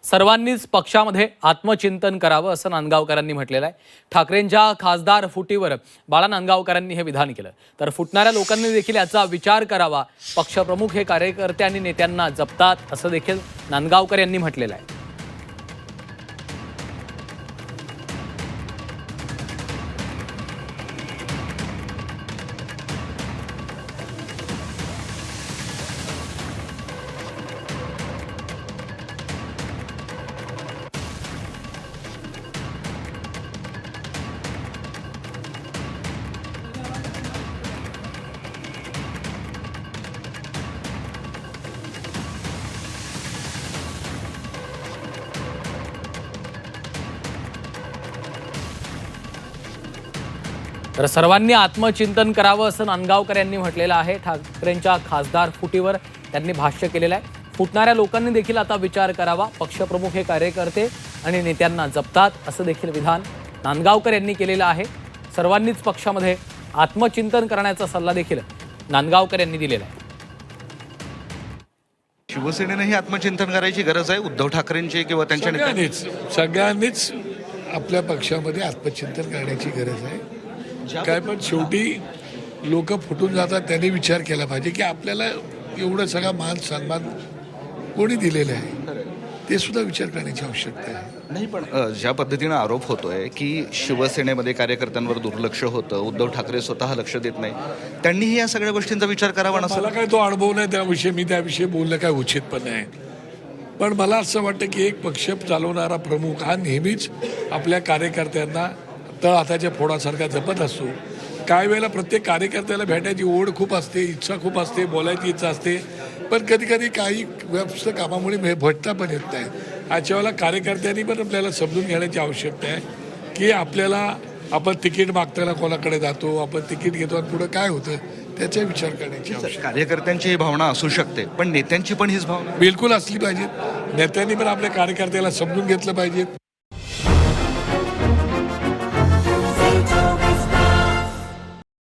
सर्वांनीच पक्षामध्ये आत्मचिंतन करावं असं नांदगावकरांनी म्हटलेलं आहे। ठाकरेंच्या खासदार फुटीवर बाळा नांदगावकरांनी हे विधान केलं। तर फुटणाऱ्या लोकांनी देखील याचा विचार करावा। पक्षप्रमुख हे कार्यकर्ते आणि नेत्यांना जपतात असं देखील नांदगावकर यांनी म्हटलेलं आहे। तर सर्वांनी आत्मचिंतन करावं असं नांदगावकर यांनी म्हटलेलं आहे। ठाकरेंच्या खासदार फुटीवर त्यांनी भाष्य केलेलं आहे। फुटणाऱ्या लोकांनी देखील आता विचार करावा। पक्षप्रमुख हे कार्यकर्ते आणि नेत्यांना जपतात असं देखील विधान नांदगावकर यांनी केलेलं आहे। सर्वांनीच पक्षामध्ये आत्मचिंतन करण्याचा सल्ला देखील नांदगावकर यांनी दिलेला आहे। शिवसेनेनेही आत्मचिंतन करायची गरज आहे। उद्धव ठाकरेंची किंवा त्यांच्या सगळ्यांनीच आपल्या पक्षामध्ये आत्मचिंतन करण्याची गरज आहे। काय पण शेवटी लोक फुटून जातात, त्यांनी विचार केला पाहिजे की आपल्याला एवढं सगळा मान सन्मान कोणी दिलेलं आहे, ते सुद्धा विचार करण्याची आवश्यकता आहे। नाही, पण ज्या पद्धतीनं आरोप होतोय की शिवसेनेमध्ये कार्यकर्त्यांवर दुर्लक्ष होतं, उद्धव ठाकरे स्वतः लक्ष देत नाही, त्यांनीही या सगळ्या गोष्टींचा विचार करावा नसला। मला काय तो अनुभव नाही त्याविषयी, मी त्याविषयी बोलणं काय उचित पण नाही। पण मला असं वाटतं की एक पक्ष चालवणारा प्रमुख हा नेहमीच आपल्या कार्यकर्त्यांना तळ हाताच्या फोडासारखा जपत असतो। काही वेळेला प्रत्येक कार्यकर्त्याला भेटायची ओढ खूप असते, इच्छा खूप असते, बोलायची इच्छा असते, पण कधी कधी काही व्यस्त कामामुळे भेटता पण येत नाही। अशा वेळेला कार्यकर्त्यांनी पण आपल्याला समजून घेण्याची आवश्यकता आहे की आपण तिकीट मागताना कोणाकडे जातो, आपण तिकीट घेतो आणि पुढे काय होतं त्याचा विचार करण्याची आवश्यकता। कार्यकर्त्यांची ही भावना असू शकते, पण नेत्यांची पण हीच भावना बिलकुल असली पाहिजे। नेत्यांनी पण आपल्या कार्यकर्त्याला समजून घेतलं पाहिजे।